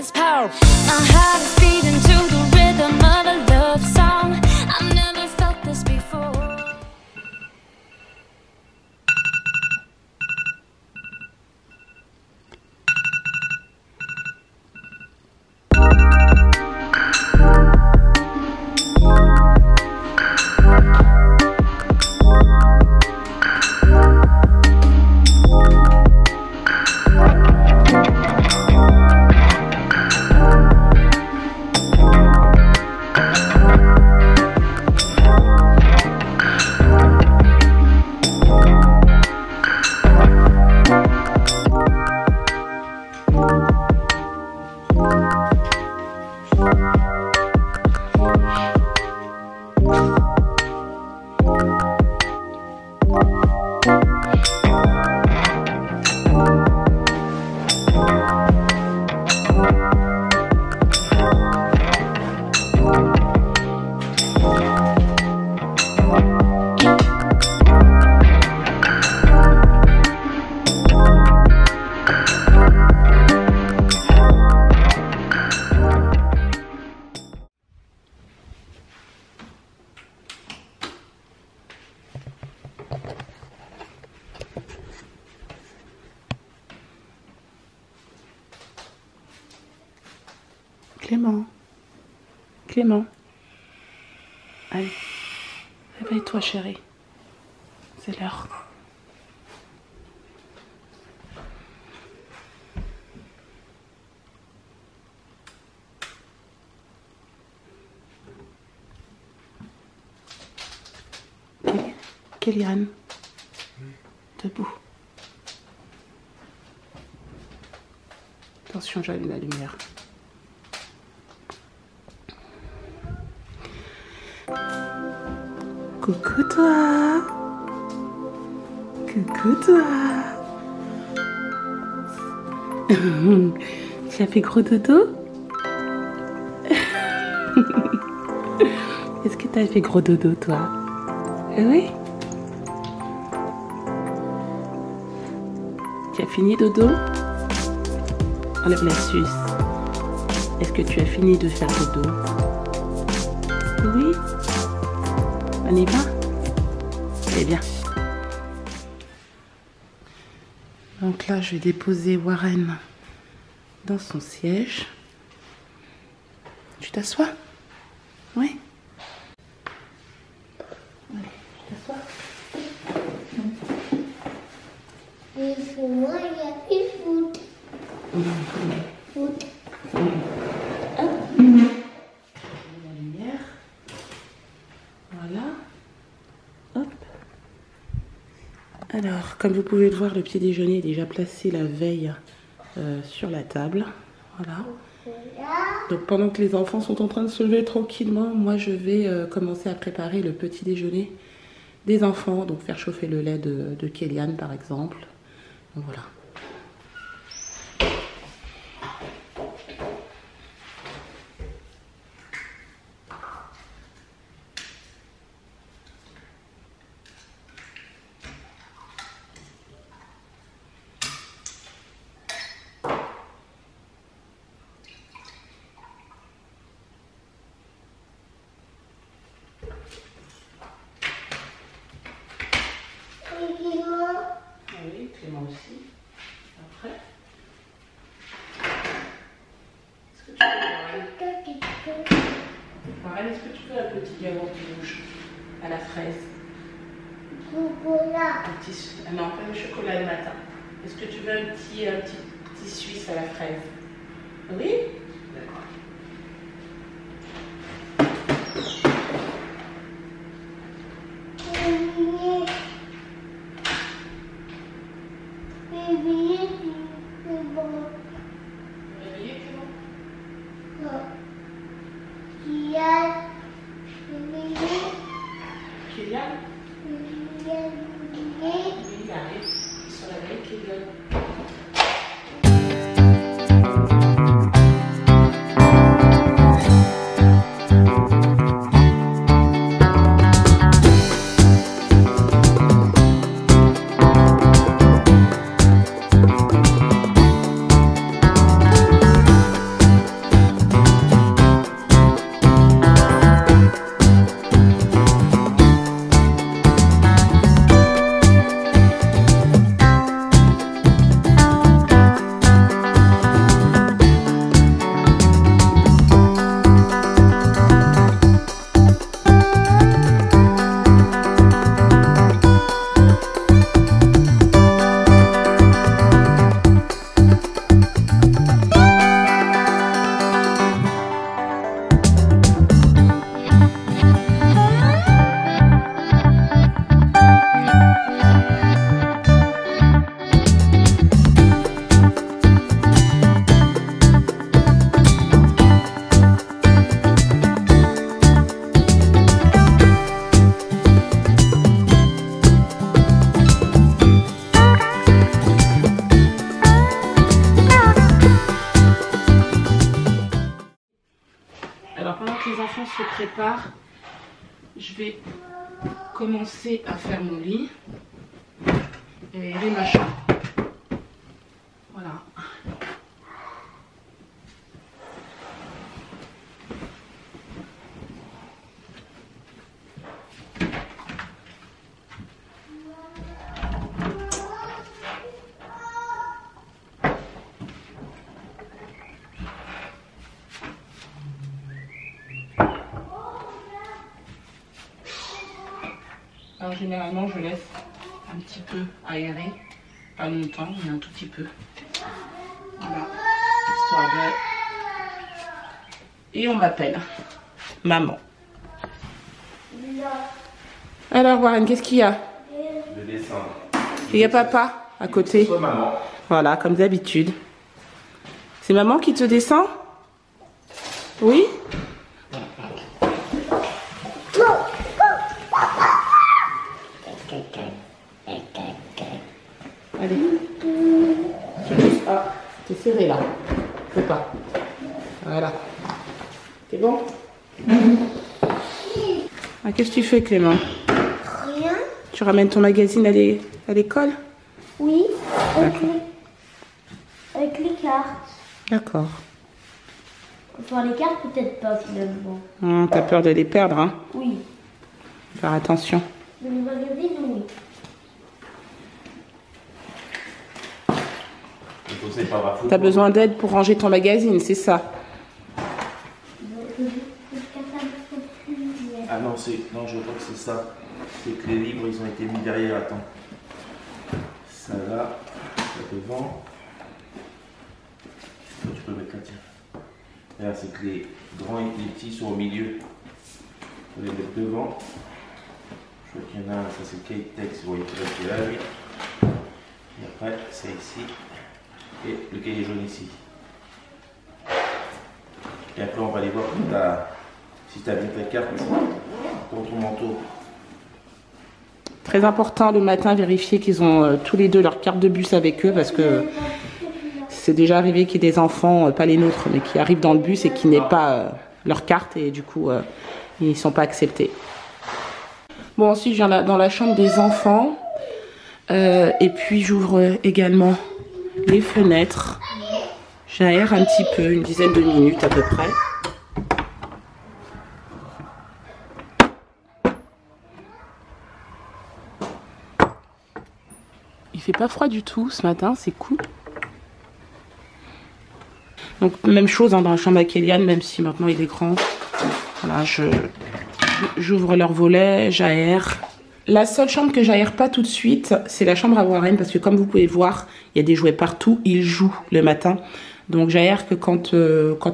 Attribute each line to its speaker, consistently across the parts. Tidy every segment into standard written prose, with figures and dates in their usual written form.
Speaker 1: this power. My heart is beating to the rhythm of a love song. I've never felt this before.
Speaker 2: Clément, Clément, allez, réveille-toi chérie, c'est l'heure. Kéliane, debout. Attention, j'allume la lumière. Coucou toi. Coucou toi. Tu as fait gros dodo? Est-ce que tu as fait gros dodo toi? Oui. Tu as fini dodo? Enlève la suce. Est-ce que tu as fini de faire dodo? Oui. On y va? C'est bien. Donc là, je vais déposer Warren dans son siège. Tu t'assois? Oui. Allez, tu t'assois?
Speaker 3: Et pour moi, il y a plus foot. Foot.
Speaker 2: La lumière. Voilà. Hop. Alors, comme vous pouvez le voir, le petit déjeuner est déjà placé la veille sur la table. Voilà. Donc pendant que les enfants sont en train de se lever tranquillement, moi je vais commencer à préparer le petit déjeuner des enfants. Donc faire chauffer le lait de Kéliane par exemple. Donc voilà. Oui, Clément aussi. Après. Est-ce que tu veux Warren, est-ce que tu veux un petit yaourt rouge à la fraise?
Speaker 3: Chocolat.
Speaker 2: Non, pas le chocolat le matin. Est-ce que tu veux un petit suisse à la fraise? Oui? D'accord. Kéliane? Oui, il arrive. Il se réveille, Kéliane. Alors pendant que les enfants se préparent, je vais commencer à faire mon lit et aérer ma chambre. Voilà. Alors généralement je laisse un petit peu aérer, pas longtemps mais un tout petit peu. Voilà, histoire de... Et on m'appelle maman. Alors Warren, qu'est-ce qu'il y a?
Speaker 4: Le dessin.
Speaker 2: Il y a papa à côté.
Speaker 4: Soit maman.
Speaker 2: Voilà, comme d'habitude. C'est maman qui te descend? Oui? Allez. Ah, t'es serré là. Fais pas. Voilà. C'est bon? Ah, qu'est-ce que tu fais, Clément?
Speaker 3: Rien.
Speaker 2: Tu ramènes ton magazine à l'école?
Speaker 3: Oui, avec les cartes.
Speaker 2: D'accord.
Speaker 3: Enfin, les cartes, peut-être pas finalement.
Speaker 2: T'as peur de les perdre, hein?
Speaker 3: Oui.
Speaker 2: Faire attention.
Speaker 3: Le magazine, oui.
Speaker 2: T'as besoin d'aide pour ranger ton magazine, c'est ça?
Speaker 4: Ah non, non, je crois que c'est ça. C'est que les livres, ils ont été mis derrière. Attends. Ça là, ça devant. Tu peux mettre là, tiens. Là, c'est que les grands et les petits sont au milieu. Il faut les mettre devant. Je crois qu'il y en a un, ça c'est le cahier de texte. Vous voyez, là, lui. Et après, c'est ici. Et le cahier jaune ici. Et après, on va aller voir si tu as mis ta carte dans ton manteau.
Speaker 2: Très important le matin, vérifier qu'ils ont tous les deux leur carte de bus avec eux parce que c'est déjà arrivé qu'il y ait des enfants, pas les nôtres, mais qui arrivent dans le bus et qui n'aient pas leur carte et du coup, ils ne sont pas acceptés. Bon, ensuite, je viens dans la chambre des enfants et puis j'ouvre également les fenêtres. J'aère un petit peu, une dizaine de minutes à peu près. Il fait pas froid du tout ce matin, c'est cool. Donc même chose hein, dans la chambre à Kéliane, même si maintenant il est grand. Voilà, j'ouvre leur volet, j'aère. La seule chambre que j'aère pas tout de suite, c'est la chambre à Warren, parce que comme vous pouvez voir, il y a des jouets partout, il joue le matin. Donc j'aère que quand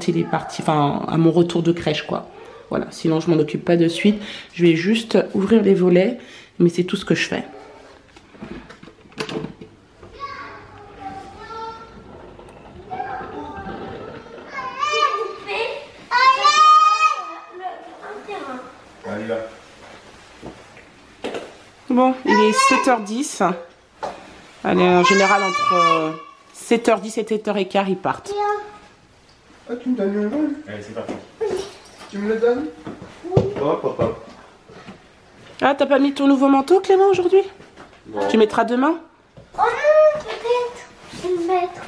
Speaker 2: il est parti, enfin à mon retour de crèche quoi. Voilà, sinon je m'en occupe pas de suite. Je vais juste ouvrir les volets, mais c'est tout ce que je fais. Bon, il est 7h10. Allez, en général, entre 7h10 et 7h15, ils partent.
Speaker 5: Ah, tu me donnes une vol?
Speaker 4: Allez, c'est parti.
Speaker 5: Tu me le donnes?
Speaker 4: Hop, hop, hop.
Speaker 2: Ah, t'as pas mis ton nouveau manteau, Clément, aujourd'hui? Tu mettras demain?
Speaker 3: Oh non, peut-être. Je vais le mettre.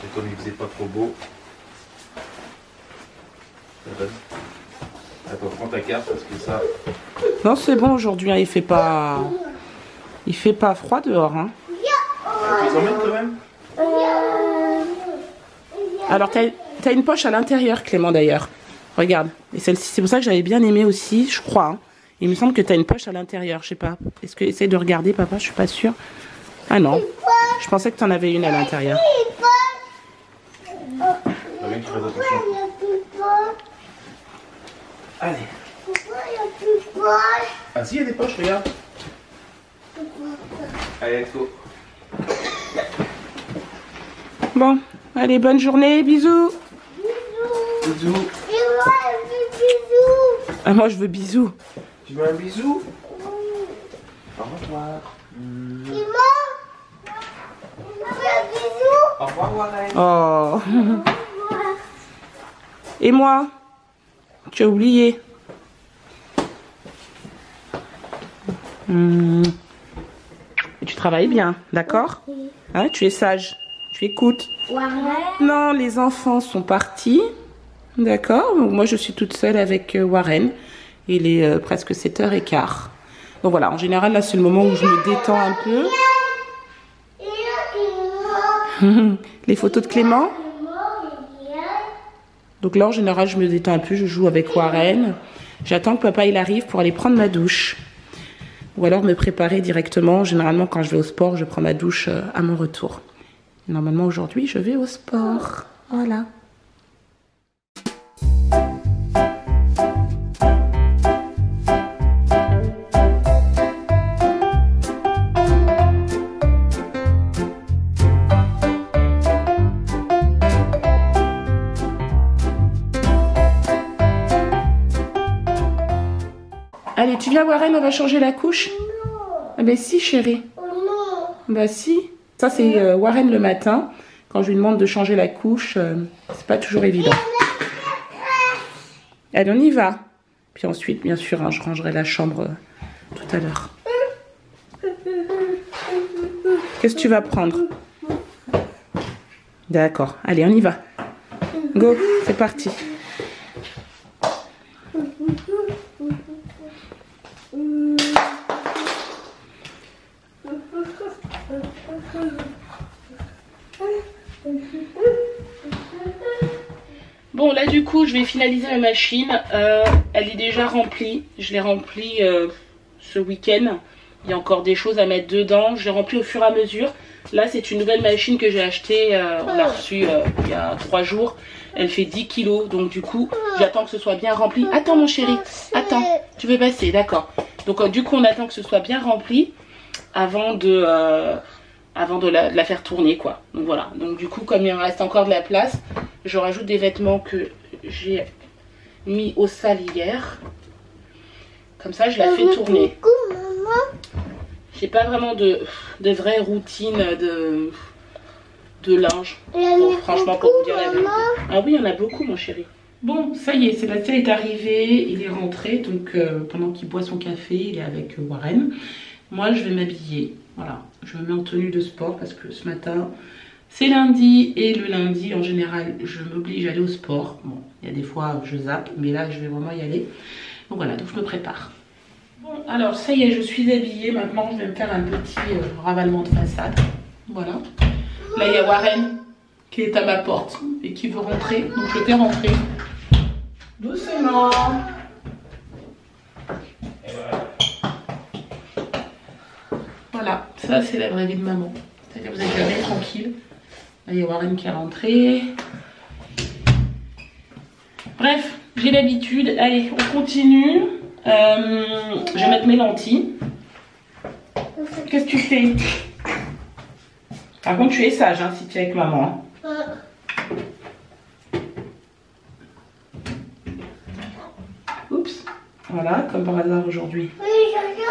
Speaker 4: Et comme il faisait pas trop beau. Attends, prends ta carte parce que ça.
Speaker 2: Non, c'est bon aujourd'hui, hein, il fait pas froid dehors. Hein.
Speaker 4: Tu les emmènes quand même?
Speaker 2: Alors, t'as une poche à l'intérieur, Clément, d'ailleurs. Regarde. Et celle-ci, c'est pour ça que j'avais bien aimé aussi, je crois. Hein. Il me semble que t'as une poche à l'intérieur, je sais pas. Est-ce que essaye de regarder, papa? Je suis pas sûre. Ah non. Je pensais que t'en avais une à l'intérieur.
Speaker 4: Fais attention. Allez.
Speaker 3: Pourquoi il n'y a plus de poche?
Speaker 4: Ah si, il y a des poches, regarde. Allez, let's go.
Speaker 2: Bon, allez, bonne journée, bisous.
Speaker 3: Bisous.
Speaker 4: Bisous.
Speaker 3: Et moi, je veux bisous.
Speaker 2: Ah, moi, je veux bisous.
Speaker 4: Tu veux un bisou? Au revoir.
Speaker 3: Et moi, je veux un bisou.
Speaker 4: Au revoir, Warren.
Speaker 2: Oh.
Speaker 3: Au revoir.
Speaker 2: Et moi? Tu as oublié. Tu travailles bien, d'accord? Hein, tu es sage. Tu écoutes.
Speaker 3: Warren.
Speaker 2: Non, les enfants sont partis. D'accord. Donc moi, je suis toute seule avec Warren. Il est presque 7h15. Donc voilà, en général, là, c'est le moment où je me détends un peu.
Speaker 3: Et là, il est mort.
Speaker 2: Les photos de Clément.
Speaker 3: Il est mort, il y a.
Speaker 2: Donc là, en général, je me détends un peu. Je joue avec Warren. J'attends que papa il arrive pour aller prendre ma douche. Ou alors me préparer directement. Généralement, quand je vais au sport, je prends ma douche à mon retour. Normalement, aujourd'hui, je vais au sport. Voilà. Allez, tu viens, Warren, on va changer la couche? Ah ben si, chérie.
Speaker 3: Oh non.
Speaker 2: Bah si. Ça, c'est Warren le matin. Quand je lui demande de changer la couche, c'est pas toujours évident. Allez, on y va. Puis ensuite, bien sûr, hein, je rangerai la chambre tout à l'heure. Qu'est-ce que tu vas prendre? D'accord. Allez, on y va. Go, c'est parti. Bon, là du coup je vais finaliser ma machine. Elle est déjà remplie. Je l'ai remplie ce week-end. Il y a encore des choses à mettre dedans. Je l'ai remplie au fur et à mesure. Là c'est une nouvelle machine que j'ai achetée. On l'a reçue il y a 3 jours. Elle fait 10 kilos. Donc du coup j'attends que ce soit bien rempli. Attends mon chéri. Attends. Tu veux passer? D'accord. Donc du coup on attend que ce soit bien rempli avant de la faire tourner, quoi. Donc voilà. Donc du coup, comme il me reste encore de la place, je rajoute des vêtements que j'ai mis au sale hier. Comme ça, je la fais tourner.
Speaker 3: Coucou, maman.
Speaker 2: J'ai pas vraiment de vraie routine de linge. Bon, franchement, pour vous dire la vérité. Ah oui, il y en a beaucoup, mon chéri. Bon, ça y est, Sébastien est arrivé, il est rentré. Donc pendant qu'il boit son café, il est avec Warren. Moi, je vais m'habiller. Voilà, je me mets en tenue de sport parce que ce matin, c'est lundi. Et le lundi, en général, je m'oblige à aller au sport. Bon, il y a des fois, je zappe, mais là, je vais vraiment y aller. Donc voilà, donc je me prépare. Bon, alors, ça y est, je suis habillée. Maintenant, je vais me faire un petit ravalement de façade. Voilà. Là, il y a Warren qui est à ma porte et qui veut rentrer. Donc, je vais rentrer. Doucement. Voilà, ça c'est la vraie vie de maman. C'est-à-dire vous êtes jamais tranquille. Là, il y a Warren qui est rentré. Bref, j'ai l'habitude. Allez, on continue. Je vais mettre mes lentilles. Qu'est-ce que tu fais? Par contre, tu es sage hein, si tu es avec maman. Hein. Oups. Voilà, comme par hasard aujourd'hui.
Speaker 3: Oui, je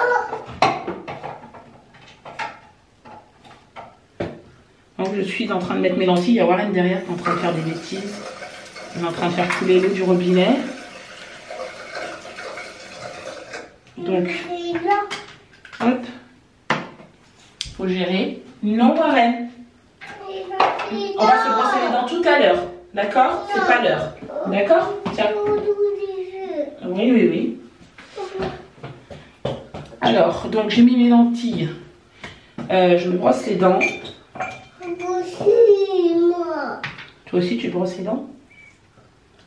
Speaker 2: Donc je suis en train de mettre mes lentilles. Il y a Warren derrière qui est en train de faire des bêtises. Il est en train de faire couler l'eau du robinet. Donc, hop. Faut gérer. Non, Warren. On va se brosser les dents tout à l'heure. D'accord? C'est pas l'heure. D'accord? Tiens. Oui, oui, oui. Alors, donc j'ai mis mes lentilles. Je me brosse les dents. Toi aussi, tu brosses les dents?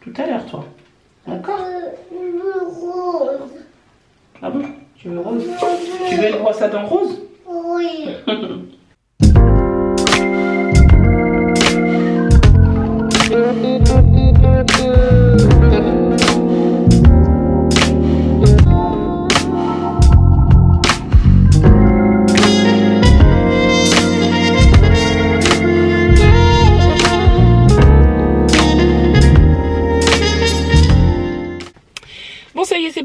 Speaker 2: Tout à l'heure, toi. D'accord?
Speaker 3: Le rose.
Speaker 2: Ah bon? Tu veux rose? Tu veux une brosse à dents rose?
Speaker 3: Oui.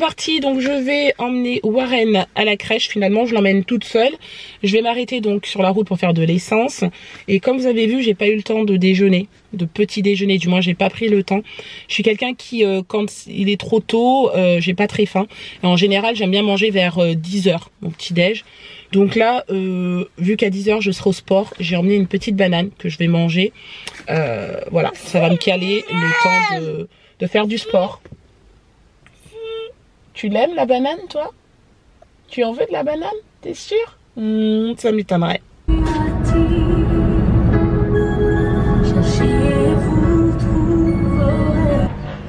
Speaker 2: partie, donc je vais emmener Warren à la crèche. Finalement, je l'emmène toute seule. Je vais m'arrêter donc sur la route pour faire de l'essence. Et comme vous avez vu, j'ai pas eu le temps de déjeuner, de petit déjeuner. Du moins, j'ai pas pris le temps. Je suis quelqu'un qui, quand il est trop tôt, j'ai pas très faim. Et en général, j'aime bien manger vers 10h, mon petit déj. Donc là, vu qu'à 10h, je serai au sport, j'ai emmené une petite banane que je vais manger. Voilà, ça va me caler le temps de faire du sport. Tu l'aimes la banane, toi? Tu en veux de la banane? T'es sûr? Ça m'étonnerait.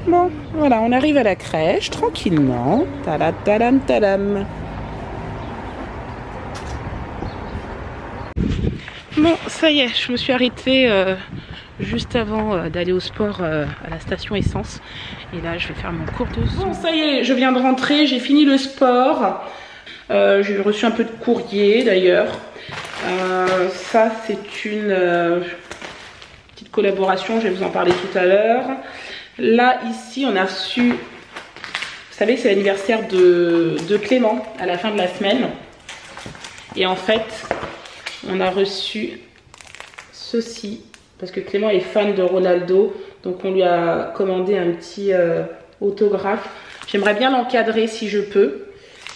Speaker 2: Bon, voilà, on arrive à la crèche tranquillement. Tadam, tadam, tadam. Bon, ça y est, je me suis arrêtée juste avant d'aller au sport à la station essence. Et là, je vais faire mon cours de zoom. Bon, ça y est, je viens de rentrer, j'ai fini le sport. J'ai reçu un peu de courrier d'ailleurs. Ça, c'est une petite collaboration, je vais vous en parler tout à l'heure. Là, ici, on a reçu, vous savez, c'est l'anniversaire de Clément à la fin de la semaine. Et en fait, on a reçu ceci, parce que Clément est fan de Ronaldo, donc on lui a commandé un petit autographe. J'aimerais bien l'encadrer si je peux,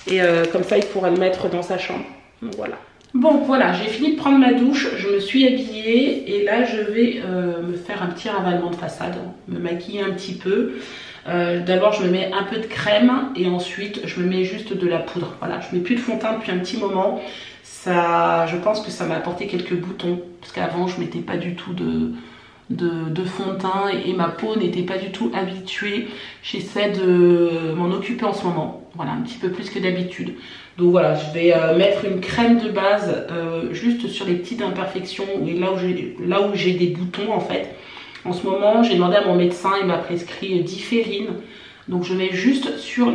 Speaker 2: et comme ça il pourra le mettre dans sa chambre. Donc voilà. Bon voilà, j'ai fini de prendre ma douche, je me suis habillée, et là je vais me faire un petit ravalement de façade, me maquiller un petit peu. D'abord je me mets un peu de crème, et ensuite je me mets juste de la poudre. Voilà, je mets plus de fond de teint depuis un petit moment. Ça, je pense que ça m'a apporté quelques boutons, parce qu'avant je mettais pas du tout de fond de teint et ma peau n'était pas du tout habituée. J'essaie de m'en occuper en ce moment, voilà, un petit peu plus que d'habitude. Donc voilà, je vais mettre une crème de base juste sur les petites imperfections et là où j'ai des boutons en fait. En ce moment, j'ai demandé à mon médecin, il m'a prescrit Différine. Donc je mets juste sur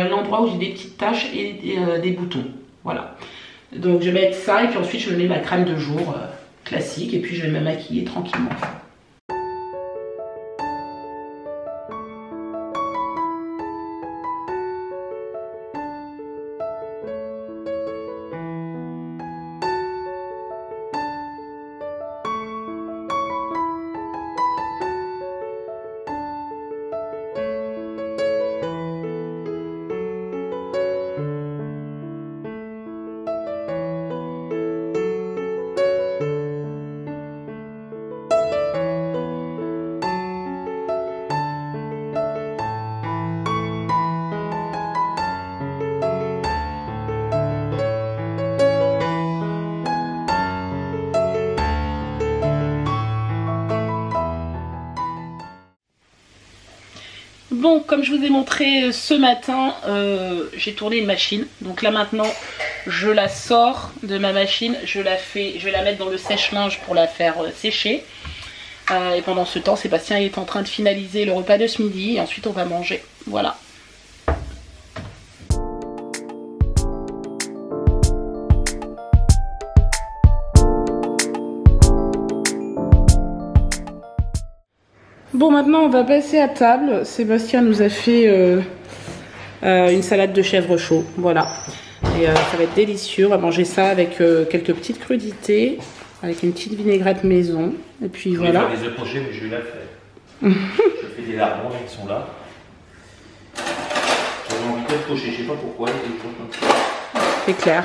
Speaker 2: l'endroit où j'ai des petites taches et des boutons, voilà. Donc je vais mettre ça et puis ensuite je me mets ma crème de jour classique et puis je vais me maquiller tranquillement. Bon, comme je vous ai montré ce matin, j'ai tourné une machine. Donc là maintenant, je la sors de ma machine, je vais la mettre dans le sèche-linge pour la faire sécher. Et pendant ce temps, Sébastien est en train de finaliser le repas de ce midi et ensuite on va manger. Voilà. Bon, maintenant on va passer à table. Sébastien nous a fait une salade de chèvre chaud, voilà. Et ça va être délicieux, on va manger ça avec quelques petites crudités, avec une petite vinaigrette maison. Et puis voilà.
Speaker 4: Je vais faire des œufs pochés, mais je vais la faire. Je fais des lardons, ils sont là. J'avais envie d'être poché, je sais pas pourquoi.
Speaker 2: C'est clair.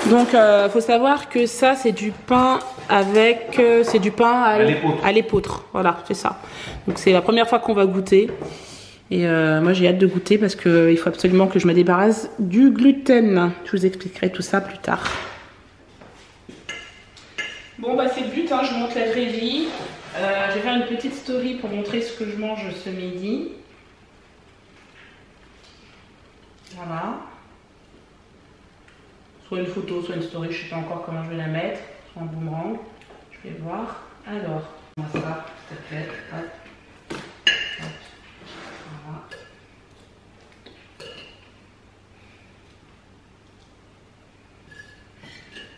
Speaker 2: Donc faut savoir que ça c'est du pain avec c'est du pain à l'épeautre. Voilà, c'est ça. Donc c'est la première fois qu'on va goûter. Et moi j'ai hâte de goûter parce que il faut absolument que je me débarrasse du gluten. Je vous expliquerai tout ça plus tard. Bon bah c'est le but, hein, je vous montre la vraie vie. Je vais faire une petite story pour montrer ce que je mange ce midi. Voilà. Soit une photo, soit une story, je ne sais pas encore comment je vais la mettre. Soit un boomerang. Je vais voir. Alors, on va ça, s'il te plaît. Hop. Hop.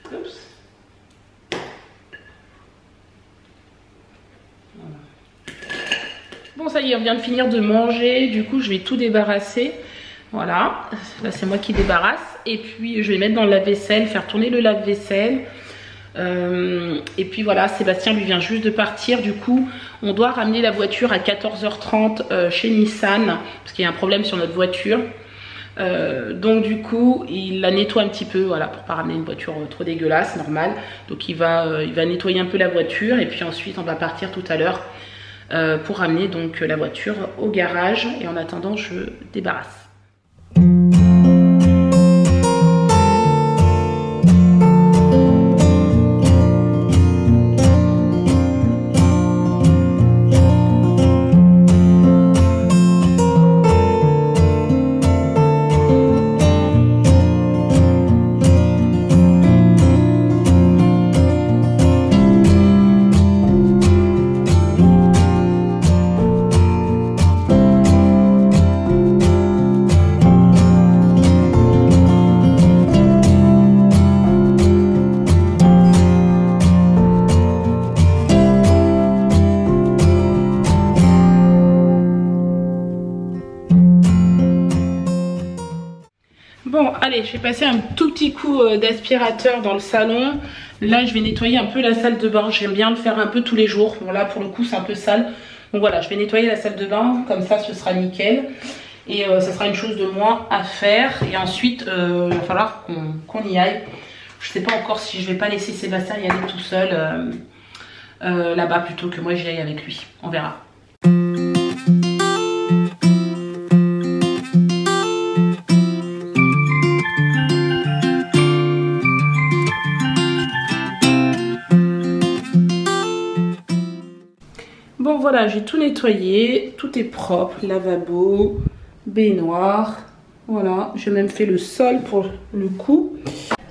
Speaker 2: Voilà. Oups. Voilà. Bon, ça y est, on vient de finir de manger. Du coup, je vais tout débarrasser. Voilà, là c'est moi qui débarrasse. Et puis je vais mettre dans le lave-vaisselle, faire tourner le lave-vaisselle. Et puis voilà, Sébastien lui vient juste de partir. Du coup, on doit ramener la voiture à 14h30 chez Nissan parce qu'il y a un problème sur notre voiture. Donc du coup, il la nettoie un petit peu, voilà, pour pas ramener une voiture trop dégueulasse, normal. Donc il va nettoyer un peu la voiture et puis ensuite on va partir tout à l'heure pour ramener donc la voiture au garage. Et en attendant, je débarrasse. Bon, allez, je vais passer un tout petit coup d'aspirateur dans le salon. Là, je vais nettoyer un peu la salle de bain. J'aime bien le faire un peu tous les jours. Bon, là, pour le coup, c'est un peu sale. Donc voilà, je vais nettoyer la salle de bain. Comme ça, ce sera nickel. Et ça sera une chose de moins à faire. Et ensuite, il va falloir qu'on y aille. Je sais pas encore si je vais pas laisser Sébastien y aller tout seul là-bas plutôt que moi j'y aille avec lui. On verra. Bon voilà, j'ai tout nettoyé, tout est propre, lavabo, baignoire, voilà, j'ai même fait le sol pour le coup.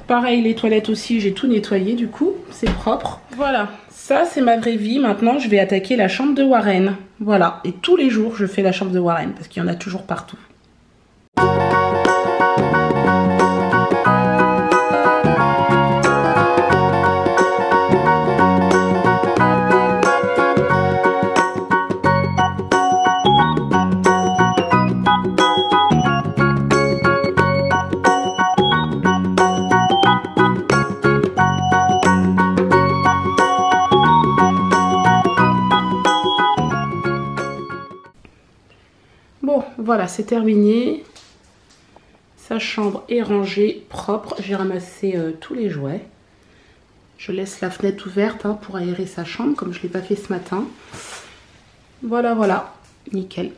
Speaker 2: Pareil, les toilettes aussi, j'ai tout nettoyé du coup, c'est propre. Voilà, ça c'est ma vraie vie. Maintenant, je vais attaquer la chambre de Warren. Voilà, et tous les jours, je fais la chambre de Warren parce qu'il y en a toujours partout. Bon, voilà, c'est terminé. Sa chambre est rangée, propre. J'ai ramassé tous les jouets. Je laisse la fenêtre ouverte pour aérer sa chambre, comme je ne l'ai pas fait ce matin. Voilà, voilà, nickel.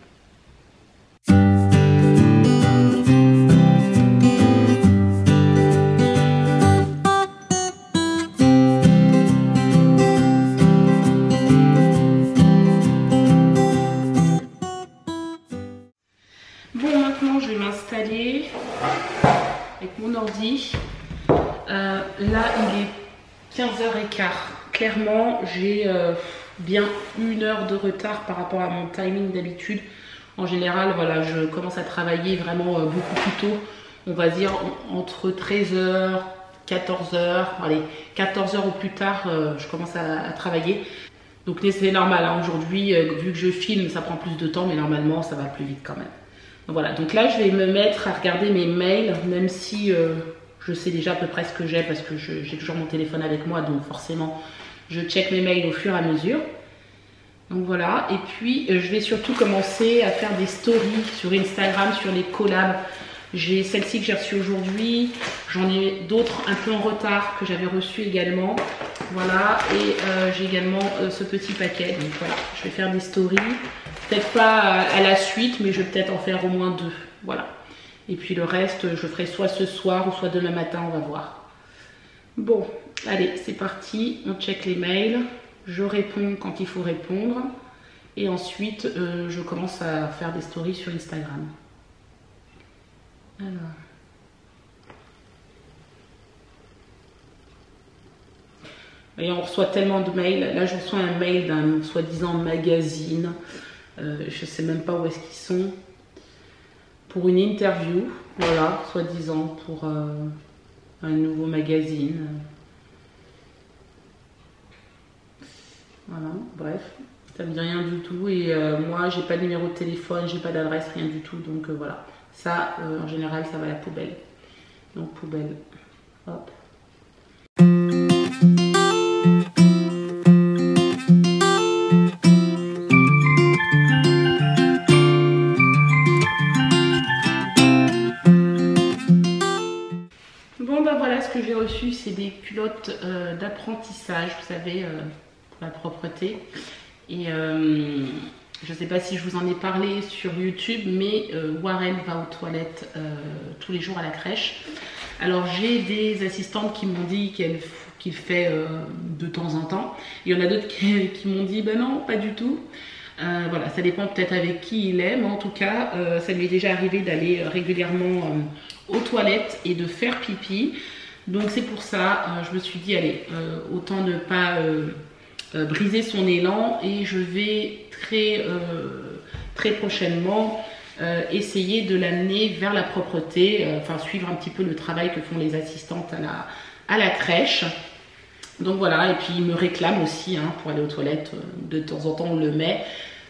Speaker 2: Bon, maintenant je vais m'installer avec mon ordi. Là il est 15h15. Clairement j'ai bien 1 heure de retard par rapport à mon timing d'habitude. En général, voilà, je commence à travailler vraiment beaucoup plus tôt. On va dire entre 13h, 14h. Allez, 14h au plus tard, je commence à travailler. Donc c'est normal, hein. Aujourd'hui, vu que je filme, ça prend plus de temps, mais normalement ça va plus vite quand même. Voilà, donc là je vais me mettre à regarder mes mails, même si je sais déjà à peu près ce que j'ai parce que j'ai toujours mon téléphone avec moi, donc forcément je check mes mails au fur et à mesure. Donc voilà, et puis je vais surtout commencer à faire des stories sur Instagram, sur les collabs. J'ai celle-ci que j'ai reçue aujourd'hui, j'en ai d'autres un peu en retard que j'avais reçues également. Voilà, et j'ai également ce petit paquet, donc voilà, je vais faire des stories. Peut-être pas à la suite, mais je vais peut-être en faire au moins 2. Voilà. Et puis le reste, je ferai soit ce soir ou soit demain matin, on va voir. Bon, allez, c'est parti. On check les mails. Je réponds quand il faut répondre. Et ensuite, je commence à faire des stories sur Instagram. Alors. Et on reçoit tellement de mails. Là, je reçois un mail d'un soi-disant magazine. Je sais même pas où est-ce qu'ils sont. Pour une interview, voilà, soi-disant pour un nouveau magazine. Voilà, bref, ça me dit rien du tout. Et moi, j'ai pas de numéro de téléphone, j'ai pas d'adresse, rien du tout. Donc voilà. Ça, en général, ça va à la poubelle. Donc poubelle, hop. Bon bah voilà, ce que j'ai reçu, c'est des culottes d'apprentissage, vous savez, pour la propreté. Et je ne sais pas si je vous en ai parlé sur YouTube, mais Warren va aux toilettes tous les jours à la crèche. Alors j'ai des assistantes qui m'ont dit qu'il fait de temps en temps. Il y en a d'autres qui m'ont dit bah non, pas du tout. Voilà, ça dépend peut-être avec qui il est, mais en tout cas, ça lui est déjà arrivé d'aller régulièrement aux toilettes et de faire pipi. Donc c'est pour ça, je me suis dit allez, autant ne pas briser son élan, et je vais très prochainement essayer de l'amener vers la propreté, enfin suivre un petit peu le travail que font les assistantes à la crèche. Donc voilà, et puis il me réclame aussi hein, pour aller aux toilettes, de temps en temps on le met.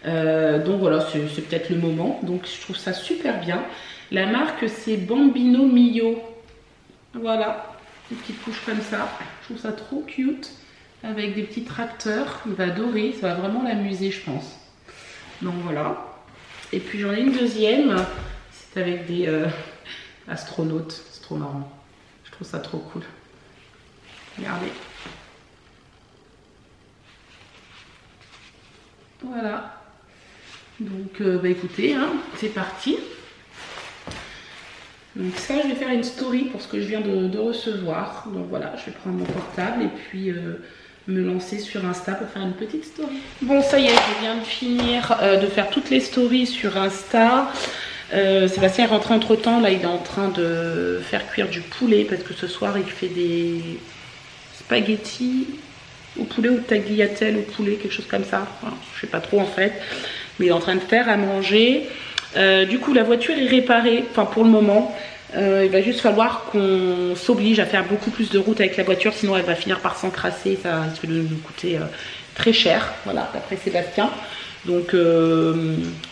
Speaker 2: Donc voilà, c'est peut-être le moment, donc je trouve ça super bien. La marque c'est Bambino Mio, voilà, une petite couche comme ça, je trouve ça trop cute, avec des petits tracteurs, il va adorer, ça va vraiment l'amuser je pense. Donc voilà, et puis j'en ai une deuxième, c'est avec des astronautes, c'est trop marrant, je trouve ça trop cool, regardez. Voilà, donc bah écoutez, hein, c'est parti. Donc ça, je vais faire une story pour ce que je viens de recevoir. Donc voilà, je vais prendre mon portable et puis me lancer sur Insta pour faire une petite story. Bon, ça y est, je viens de finir de faire toutes les stories sur Insta. Sébastien est rentré entre temps, là il est en train de faire cuire du poulet parce que ce soir il fait des spaghettis au poulet ou tagliatelle au poulet, quelque chose comme ça. Enfin, je sais pas trop en fait, mais il est en train de faire à manger. Du coup la voiture est réparée, enfin pour le moment. Il va juste falloir qu'on s'oblige à faire beaucoup plus de route avec la voiture, sinon elle va finir par s'encrasser, ça risque de nous coûter très cher, voilà, d'après Sébastien. Donc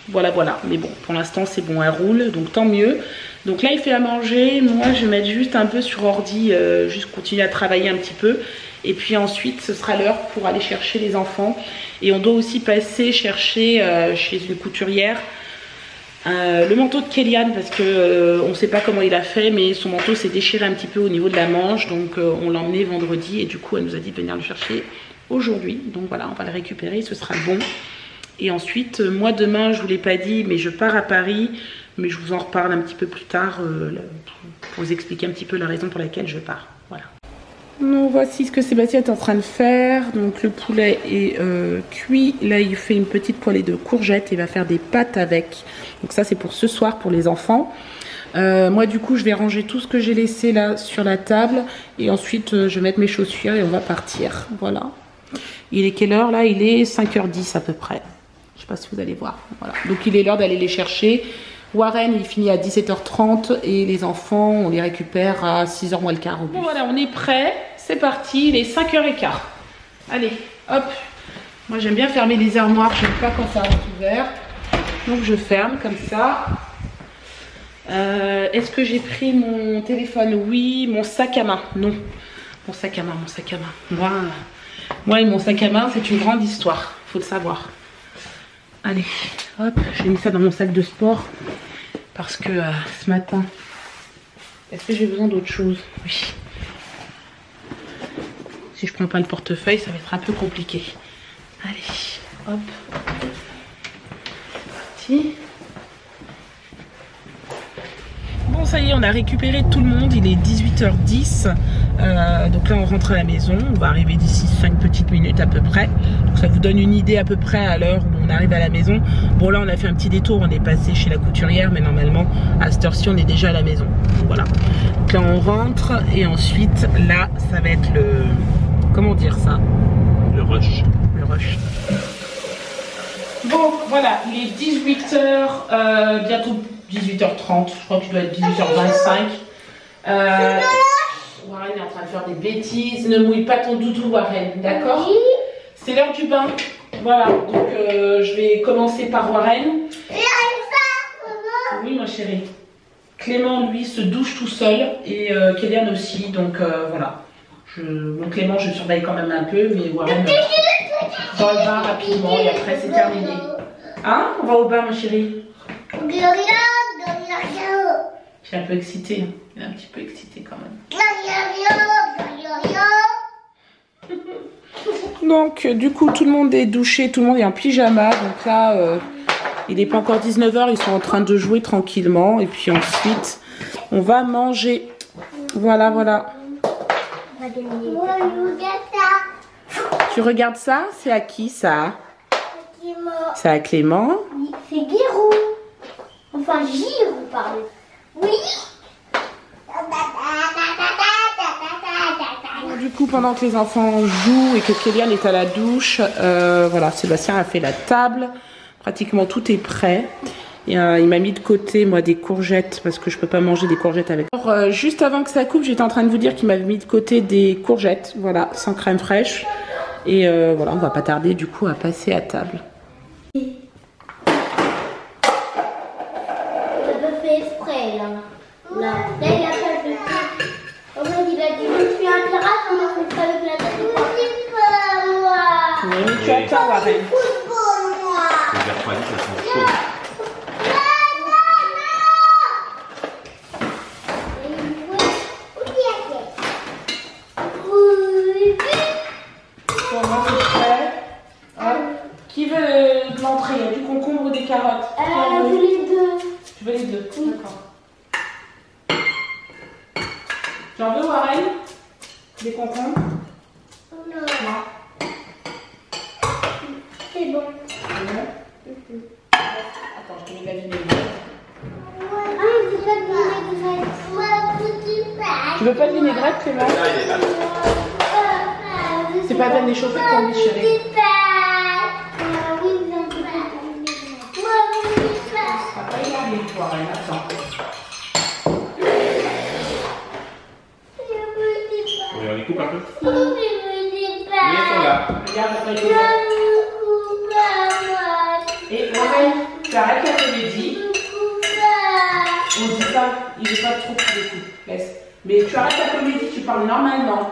Speaker 2: voilà, mais bon, pour l'instant c'est bon, elle roule, donc tant mieux. Donc là il fait à manger, moi je vais mettre juste un peu sur ordi, juste continuer à travailler un petit peu. Et puis ensuite ce sera l'heure pour aller chercher les enfants. Et on doit aussi passer chercher chez une couturière le manteau de Kéliane, parce que on ne sait pas comment il a fait, mais son manteau s'est déchiré un petit peu au niveau de la manche. Donc on l'a emmené vendredi et du coup elle nous a dit de venir le chercher aujourd'hui. Donc voilà, on va le récupérer, ce sera bon. Et ensuite moi demain, je ne vous l'ai pas dit, mais je pars à Paris. Mais je vous en reparle un petit peu plus tard pour vous expliquer un petit peu la raison pour laquelle je pars. Voilà. Donc voici ce que Sébastien est en train de faire. Donc le poulet est cuit. Là il fait une petite poêlée de courgettes et va faire des pâtes avec. Donc ça c'est pour ce soir pour les enfants. Moi du coup je vais ranger tout ce que j'ai laissé là sur la table. Et ensuite je vais mettre mes chaussures et on va partir. Voilà. Il est quelle heure là? Il est 5h10 à peu près. Je sais pas si vous allez voir. Voilà. Donc il est l'heure d'aller les chercher. Warren il finit à 17h30 et les enfants on les récupère à 6h moins le quart au bus. Bon voilà, on est prêt, c'est parti, il est 5h15. Allez, hop. Moi j'aime bien fermer les armoires, je n'aime pas quand ça reste ouvert. Donc je ferme comme ça. Est-ce que j'ai pris mon téléphone? Oui. Mon sac à main? Non. Mon sac à main. Moi et mon sac à main c'est une grande histoire, faut le savoir. Allez, hop, j'ai mis ça dans mon sac de sport parce que ce matin, est-ce que j'ai besoin d'autre chose? Oui. Si je prends pas le portefeuille, ça va être un peu compliqué. Allez, hop. C'est parti. Bon, ça y est, on a récupéré tout le monde. Il est 18h10. Donc là, on rentre à la maison. On va arriver d'ici 5 petites minutes à peu près. Donc ça vous donne une idée à peu près à l'heure où on arrive à la maison. Bon, là, on a fait un petit détour. On est passé chez la couturière. Mais normalement, à cette heure-ci, on est déjà à la maison. Donc, voilà. Donc là, on rentre. Et ensuite, là, ça va être le... Comment dire ça?
Speaker 4: Le rush.
Speaker 2: Le rush. Bon, voilà. Il est 18h, bientôt 18h30. Je crois qu'il doit être 18h25. Warren est en train de faire des bêtises. Ne mouille pas ton doudou, Warren, d'accord? C'est l'heure du bain. Voilà, donc je vais commencer par Warren. Oui, ma chérie. Clément, lui, se douche tout seul et Kélian aussi. Donc voilà. Bon, Clément, je surveille quand même un peu, mais Warren dans le bain rapidement et après c'est terminé. Hein? On va au bain, ma chérie. Je suis un peu excitée. Il est un petit peu excité quand même. Donc du coup tout le monde est douché, tout le monde est en pyjama. Donc là il n'est pas encore 19 h, ils sont en train de jouer tranquillement. Et puis ensuite on va manger. Voilà, voilà. Tu regardes ça? C'est à qui ça? C'est à Clément.
Speaker 3: C'est Giroud. Enfin Giroud, pardon. Oui.
Speaker 2: Du coup, pendant que les enfants jouent et que Kélian est à la douche, voilà, Sébastien a fait la table. Pratiquement tout est prêt. Et, il m'a mis de côté, moi, des courgettes parce que je peux pas manger des courgettes avec. Alors, juste avant que ça coupe, j'étais en train de vous dire qu'il m'avait mis de côté des courgettes, voilà, sans crème fraîche. Et voilà, on va pas tarder du coup à passer à table.
Speaker 3: J'ai pas fait exprès là. Là, il a pas fait. En fait, il a dit je suis un pirate, on a fait ça avec la tête de quoi. C'est pas moi.
Speaker 2: Oui, mais tu attends, Warren.
Speaker 4: Les verres poilis, ça sent chaud.
Speaker 2: Qui veut de l'entrée? Il y a du concombre ou des carottes?
Speaker 3: Les deux.
Speaker 2: Tu veux les deux? D'accord. Tu en veux, Warren? Des concombres?
Speaker 3: Non.
Speaker 2: Non.
Speaker 3: C'est bon.
Speaker 2: Attends, je te mets de la vinaigrette.
Speaker 3: C'est pas de vinaigrette.
Speaker 2: Tu veux pas de vinaigrette, Clément? C'est pas bien échauffé pour lui, chérie.
Speaker 4: Oui, on les coupe un peu.
Speaker 3: Oui,
Speaker 4: Oui, elles sont là.
Speaker 2: Regarde, après, et Warren, tu arrêtes la comédie. On dit pas, il veut pas trop que tu les coupes. Laisse. Mais tu arrêtes la comédie, tu parles normalement.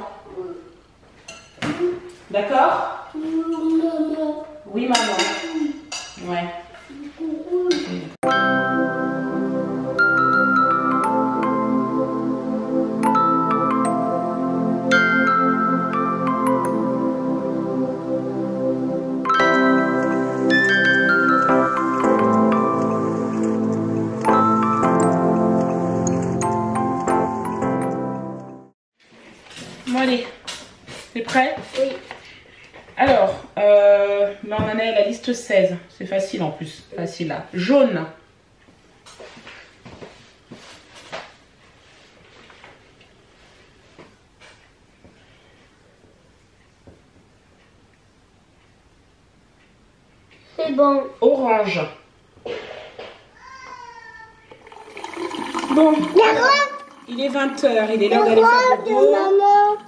Speaker 2: D'accord? Oui, maman. Ouais. Bon, allez. T'es prêt?
Speaker 3: Oui.
Speaker 2: Alors, là on en est à la liste 16. C'est facile en plus. Facile là. Jaune.
Speaker 3: C'est bon.
Speaker 2: Orange. Bon. Il est 20 h. Il est l'heure d'aller faire dodo.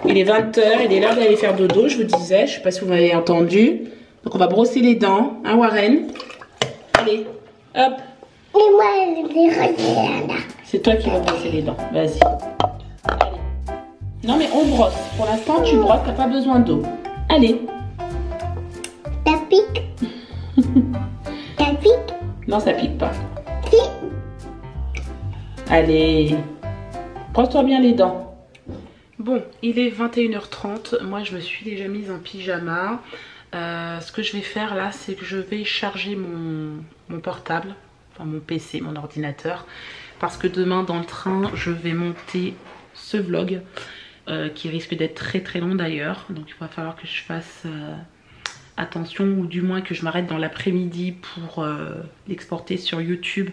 Speaker 2: Il est 20 h. Il est l'heure d'aller faire dodo, je vous disais. Je sais pas si vous m'avez entendu. Donc on va brosser les dents. Hein, Warren? Allez. Hop.
Speaker 3: Et moi, je
Speaker 2: C'est toi qui vas brosser les dents. Vas-y. Allez. Non mais on brosse. Pour l'instant tu brosses, t'as pas besoin d'eau. Allez.
Speaker 3: Ça pique. Ça pique.
Speaker 2: Non, ça pique pas. Allez. Brosse-toi bien les dents. Bon, il est 21 h 30. Moi, je me suis déjà mise en pyjama. Ce que je vais faire là, c'est que je vais charger mon portable. Enfin, mon PC, mon ordinateur. Parce que demain, dans le train, je vais monter ce vlog. Qui risque d'être très très long d'ailleurs. Donc, il va falloir que je fasse... attention, ou du moins que je m'arrête dans l'après-midi pour l'exporter sur YouTube.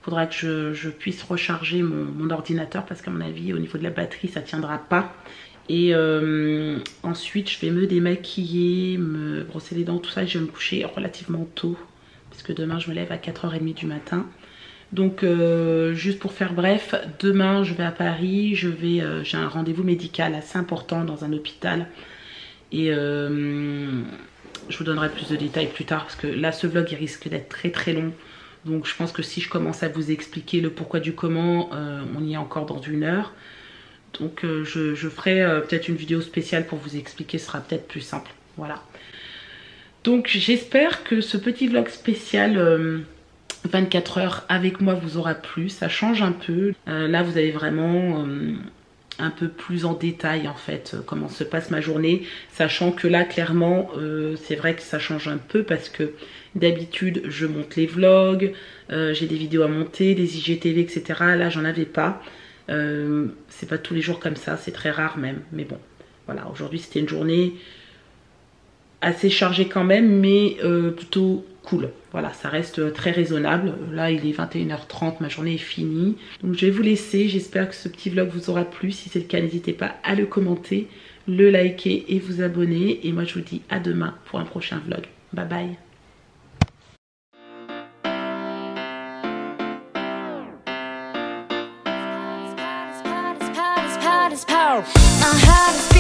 Speaker 2: Il faudra que je puisse recharger mon ordinateur parce qu'à mon avis au niveau de la batterie ça tiendra pas. Et ensuite je vais me démaquiller, me brosser les dents, tout ça, et je vais me coucher relativement tôt puisque demain je me lève à 4h30 du matin. Donc juste pour faire bref, demain je vais à Paris, j'ai un rendez-vous médical assez important dans un hôpital. Et je vous donnerai plus de détails plus tard parce que là ce vlog il risque d'être très très long. Donc je pense que si je commence à vous expliquer le pourquoi du comment, on y est encore dans 1 heure. Donc je ferai peut-être une vidéo spéciale pour vous expliquer, ce sera peut-être plus simple. Voilà. Donc j'espère que ce petit vlog spécial 24 heures avec moi vous aura plu. Ça change un peu. Là vous avez vraiment un peu plus en détail en fait comment se passe ma journée. Sachant que là clairement c'est vrai que ça change un peu parce que d'habitude je monte les vlogs, j'ai des vidéos à monter, des IGTV etc. Là j'en avais pas. C'est pas tous les jours comme ça, c'est très rare même. Mais bon voilà, aujourd'hui c'était une journée assez chargée quand même mais plutôt cool. Voilà, ça reste très raisonnable. Là, il est 21h30, ma journée est finie. Donc, je vais vous laisser. J'espère que ce petit vlog vous aura plu. Si c'est le cas, n'hésitez pas à le commenter, le liker et vous abonner. Et moi, je vous dis à demain pour un prochain vlog. Bye bye.
Speaker 1: My heart is